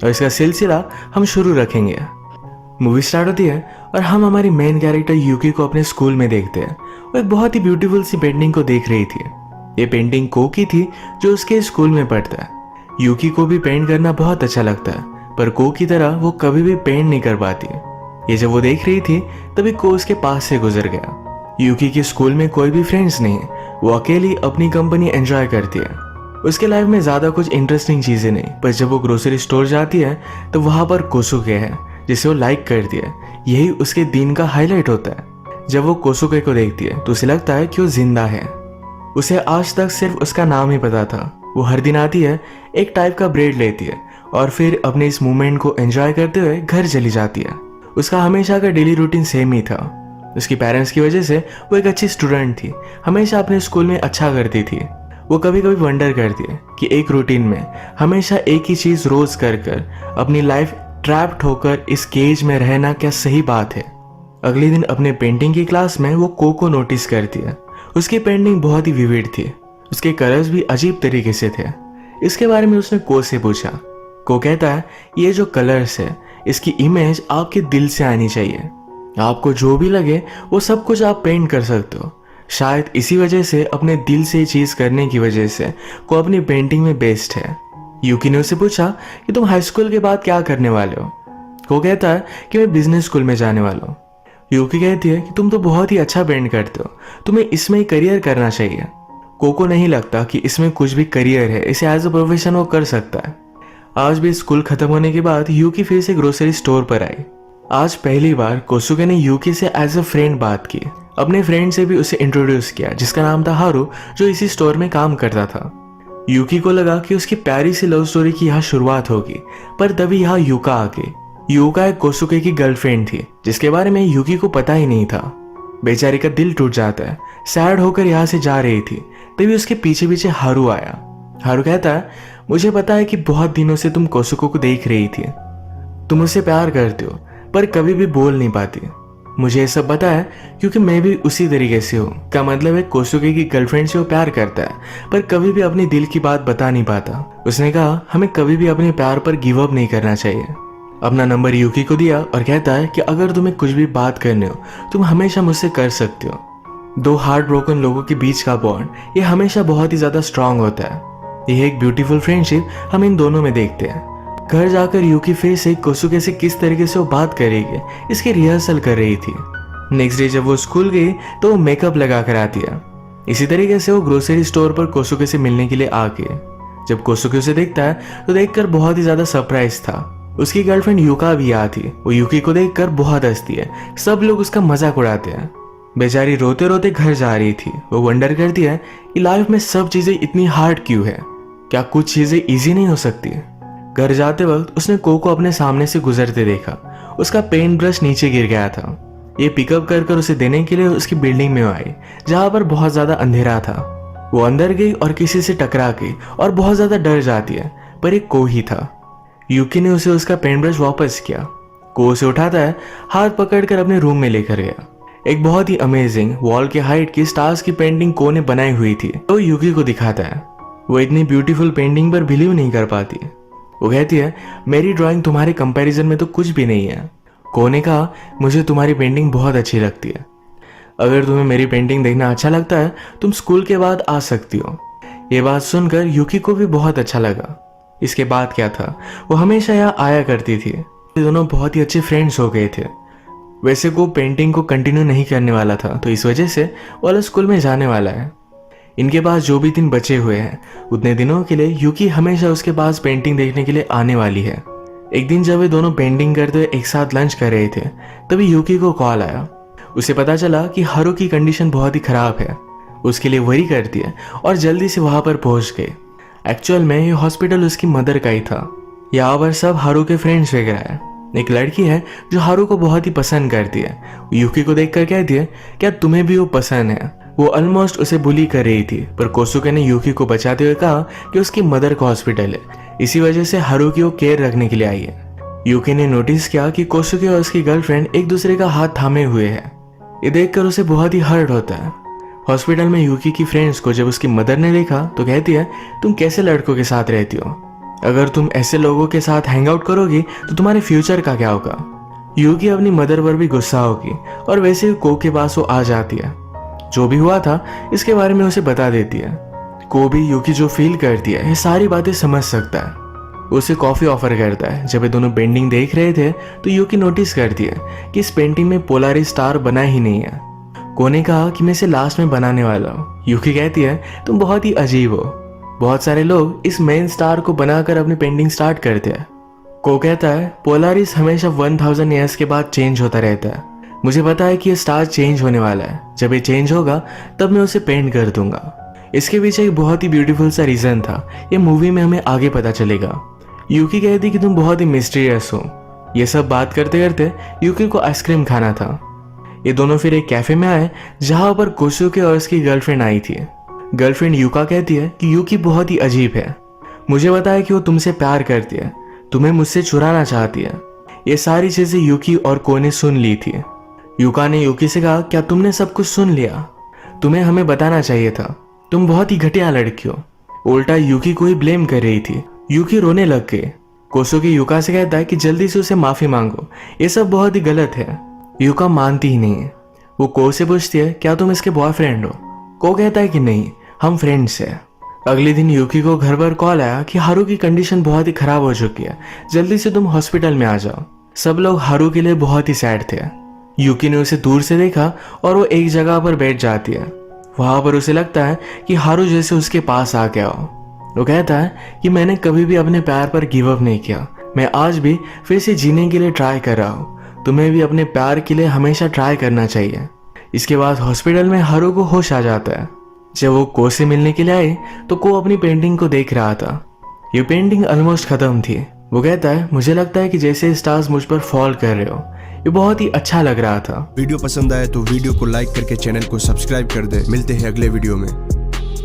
और इसका सिलसिला हम शुरू रखेंगे। मूवी स्टार्ट होती है और हम हमारी मेन कैरेक्टर यूकी को अपने स्कूल में देखते हैं। वो एक बहुत ही ब्यूटीफुल सी पेंटिंग को देख रही थी। ये पेंटिंग को की थी जो उसके स्कूल में पढ़ता है। यूकी को भी पेंट करना बहुत अच्छा लगता है, पर को की तरह वो कभी भी पेंट नहीं कर पाती। ये जब वो देख रही थी तभी को उसके पास से गुजर गया। यूकी के स्कूल में कोई भी फ्रेंड्स नहीं है, वो अकेली अपनी कंपनी एंजॉय करती है। उसके लाइफ में ज्यादा कुछ इंटरेस्टिंग चीजें नहीं, पर जब वो ग्रोसरी स्टोर जाती है तो वहां पर कोसुके है जिसे वो लाइक करती है। यही उसके दिन का हाईलाइट होता है। जब वो कोसुके को देखती है तो उसे लगता है कि वो जिंदा है। उसे आज तक सिर्फ उसका नाम ही पता था। वो हर दिन आती है, एक टाइप का ब्रेड लेती है और फिर अपने इस मोमेंट को एंजॉय करते हुए घर चली जाती है। उसका हमेशा का डेली रूटीन सेम ही था। उसकी पेरेंट्स की वजह से वो एक अच्छी स्टूडेंट थी, हमेशा अपने स्कूल में अच्छा करती थी। वो कभी कभी वंडर करती है कि एक रूटीन में हमेशा एक ही चीज रोज कर कर अपनी लाइफ ट्रैप्ड होकर इस केज में रहना क्या सही बात है। अगले दिन अपने पेंटिंग की क्लास में वो को नोटिस करती है। उसकी पेंटिंग बहुत ही विविड थी, उसके कलर्स भी अजीब तरीके से थे। इसके बारे में उसने को से पूछा। को कहता है ये जो कलर्स है इसकी इमेज आपके दिल से आनी चाहिए। आपको जो भी लगे वो सब कुछ आप पेंट कर सकते हो। शायद इसी वजह से, अपने दिल से चीज करने की वजह से को अपनी पेंटिंग में बेस्ट है। यूकी ने उससे पूछा कि तुम हाई स्कूल के बाद क्या करने वाले हो। को कहता है कि मैं बिजनेस स्कूल में जाने वाला हूँ। यूकी कहती है कि तुम तो बहुत ही अच्छा पेंट करते हो, तुम्हें इसमें ही करियर करना चाहिए। को नहीं लगता कि इसमें कुछ भी करियर है, इसे एज अ प्रोफेशन वो कर सकता है। आज भी स्कूल खत्म होने के बाद यूकी फिर से ग्रोसरी स्टोर पर आई। आज पहली बार कोसुके ने यूकी से एज अ फ्रेंड बात की। अपने फ्रेंड से भी उसे इंट्रोड्यूस किया जिसका नाम था हारू, जो इसी स्टोर में काम करता था। यूकी को लगा कि उसकी प्यारी सी लव स्टोरी की यहाँ शुरुआत होगी, पर तभी यहाँ यूका आ गई। यूका एक कोसुके की गर्लफ्रेंड थी जिसके बारे में यूकी को पता ही नहीं था। बेचारी का दिल टूट जाता है। सैड होकर यहाँ से जा रही थी, तभी उसके पीछे पीछे हारू आया। हारू कहता है मुझे पता है कि बहुत दिनों से तुम कोसुको को देख रही थी, तुम उससे प्यार करते हो पर कभी भी बोल नहीं पाती। मुझे ये सब पता है क्योंकि मैं भी उसी तरीके से हूँ। का मतलब है कोसुके की गर्लफ्रेंड से वो प्यार करता है पर कभी भी अपनी दिल की बात बता नहीं पाता। उसने कहा हमें कभी भी अपने प्यार पर गिव अप नहीं करना चाहिए। अपना नंबर यूकी को दिया और कहता है कि अगर तुम्हें कुछ भी बात करनी हो तुम हमेशा मुझसे कर सकते हो। दो हार्ट ब्रोकन लोगों के बीच का बॉन्ड ये हमेशा बहुत ही ज्यादा स्ट्रांग होता है। यह एक ब्यूटीफुल फ्रेंडशिप हम इन दोनों में देखते हैं। घर जाकर यूकी फिर से कोसुके से किस तरीके से वो बात करेगी इसकी रिहर्सल कर रही थी। नेक्स्ट डे जब वो स्कूल गई तो वो मेकअप लगा कर आती है। इसी तरीके से वो ग्रोसरी स्टोर पर कोसुके से मिलने के लिए आ गए। जब कोसुके उसे देखता है तो देखकर बहुत ही ज्यादा सरप्राइज था। उसकी गर्लफ्रेंड यूका भी यहाँ थी। वो यूकी को देखकर बहुत हंसती है, सब लोग उसका मजाक उड़ाते हैं। बेचारी रोते रोते घर जा रही थी। वो वंडर करती है कि लाइफ में सब चीजें इतनी हार्ड क्यों है, क्या कुछ चीजें इजी नहीं हो सकती। घर जाते वक्त उसने को अपने सामने से गुजरते देखा। उसका पेंट ब्रश नीचे गिर गया था। ये पिकअप कर उसे देने के लिए उसकी बिल्डिंग में आई जहां पर बहुत ज्यादा अंधेरा था। वो अंदर गई और किसी से टकरा गई और बहुत ज्यादा डर जाती है, पर एक को ही था। यूकी ने उसे उसका पेंट ब्रश वापस किया। को उसे उठाता है, हाथ पकड़कर अपने रूम में लेकर गया। एक बहुत ही अमेजिंग वॉल के हाइट की स्टार्स की पेंटिंग को ने बनाई हुई थी तो यूकी को दिखाता है। वो इतनी ब्यूटीफुल पेंटिंग पर बिलीव नहीं कर पाती। वो कहती है मेरी ड्राइंग तुम्हारे कंपैरिजन में तो कुछ भी नहीं है। को ने कहा मुझे तुम्हारी पेंटिंग बहुत अच्छी लगती है। अगर तुम्हें मेरी पेंटिंग देखना अच्छा लगता है तुम स्कूल के बाद आ सकती हो। ये बात सुनकर यूकी को भी बहुत अच्छा लगा। इसके बाद क्या था, वो हमेशा यहाँ आया करती थी। ये दोनों बहुत ही अच्छे फ्रेंड्स हो गए थे। वैसे को पेंटिंग को कंटिन्यू नहीं करने वाला था तो इस वजह से वो अलग स्कूल में जाने वाला है। इनके पास जो भी दिन बचे हुए हैं उतने दिनों के लिए यूकी हमेशा उसके पास पेंटिंग देखने के लिए आने वाली है। एक दिन जब वे दोनों पेंटिंग करते हुए एक साथ लंच कर रहे थे तभी यूकी को कॉल आया। उसे पता चला कि हारू की कंडीशन बहुत ही खराब है। उसके लिए वरी करती है और जल्दी से वहां पर पहुंच गए। एक्चुअल में ये हॉस्पिटल उसकी मदर का ही था। यहाँ पर सब हारू के फ्रेंड्स वगैरह है। एक लड़की है जो हारू को बहुत ही पसंद करती है। यूकी को देखकर कहती है क्या तुम्हें भी वो पसंद है। वो ऑलमोस्ट उसे बुली कर रही थी पर कोसुके ने यूकी को बचाते हुए कहा कि उसकी मदर का हॉस्पिटल है, इसी वजह से हारू की वो केयर रखने के लिए आई है। यूकी ने नोटिस किया कि कोसुके और उसकी गर्लफ्रेंड एक दूसरे का हाथ थामे हुए हैं। ये देखकर उसे बहुत ही हर्ट होता है। हॉस्पिटल में यूकी की फ्रेंड्स को जब उसकी मदर ने देखा तो कहती है तुम कैसे लड़कों के साथ रहती हो। अगर तुम ऐसे लोगों के साथ हैंग आउट करोगी तो तुम्हारे फ्यूचर का क्या होगा। यूकी अपनी मदर पर भी गुस्सा होगी और वैसे ही को के पास वो आ जाती है। जो भी हुआ था इसके बारे में उसे बता देती है। को भी यूकी जो फील करती है ये सारी बातें समझ सकता है। उसे कॉफी ऑफर करता है। जब ये दोनों पेंटिंग देख रहे थे तो यूकी नोटिस करती है कि इस पेंटिंग में पोलारिस स्टार बना ही नहीं है। को ने कहा कि मैं इसे लास्ट में बनाने वाला हूँ। यूकी कहती है तुम बहुत ही अजीब हो, बहुत सारे लोग इस मेन स्टार को बनाकर अपनी पेंटिंग स्टार्ट करते हैं। को कहता है पोलारिस हमेशा 1000 ईयर्स के बाद चेंज होता रहता है। मुझे पता है कि ये स्टार चेंज होने वाला है, जब ये चेंज होगा तब मैं उसे पेंट कर दूंगा। इसके पीछे एक बहुत ही ब्यूटीफुल सा रीजन था, ये मूवी में हमें आगे पता चलेगा। यूकी कहती कि तुम बहुत ही मिस्टीरियस हो। ये सब बात करते करते यूकी को आइसक्रीम खाना था। ये दोनों फिर एक कैफे में आए जहां पर कोसुके और उसकी गर्लफ्रेंड आई थी। गर्लफ्रेंड यूका कहती है कि यूकी बहुत ही अजीब है। मुझे पता है कि वो तुमसे प्यार करती है, तुम्हें मुझसे चुराना चाहती है। ये सारी चीजें यूकी और को ने सुन ली थी। यूका ने यूकी से कहा क्या तुमने सब कुछ सुन लिया? तुम्हें हमें बताना चाहिए था, तुम बहुत ही घटिया लड़की हो। उल्टा यूकी को ही ब्लेम कर रही थी। यूकी रोने लग गई। कोसुके यूका से कहता है कि जल्दी से उसे माफी मांगो, ये सब बहुत ही गलत है। यूका मानती ही नहीं है। वो को से पूछती है क्या तुम इसके बॉयफ्रेंड हो? को कहता है कि नहीं, हम फ्रेंड्स हैं। अगले दिन यूकी को घर पर कॉल आया कि हारू की कंडीशन बहुत ही खराब हो चुकी है, जल्दी से तुम हॉस्पिटल में आ जाओ। सब लोग हारू के लिए बहुत ही सैड थे। यूकी ने उसे दूर से देखा और वो एक जगह पर बैठ जाती है। वहां पर उसे लगता है कि हारू जैसे उसके पास आ गया हो। वो कहता है कि मैंने कभी भी अपने प्यार पर गिव अप नहीं किया, मैं आज भी फिर से जीने के लिए ट्राई कर रहा हूँ। तुम्हें भी अपने प्यार के लिए हमेशा ट्राई करना चाहिए। इसके बाद हॉस्पिटल में हारू को होश आ जाता है। जब वो को से मिलने के लिए आए तो को अपनी पेंटिंग को देख रहा था। ये पेंटिंग ऑलमोस्ट खत्म थी। वो कहता है मुझे लगता है कि जैसे स्टार्स मुझ पर फॉल कर रहे हो। ये बहुत ही अच्छा लग रहा था। वीडियो पसंद आए तो वीडियो को लाइक करके चैनल को सब्सक्राइब कर दे। मिलते हैं अगले वीडियो में।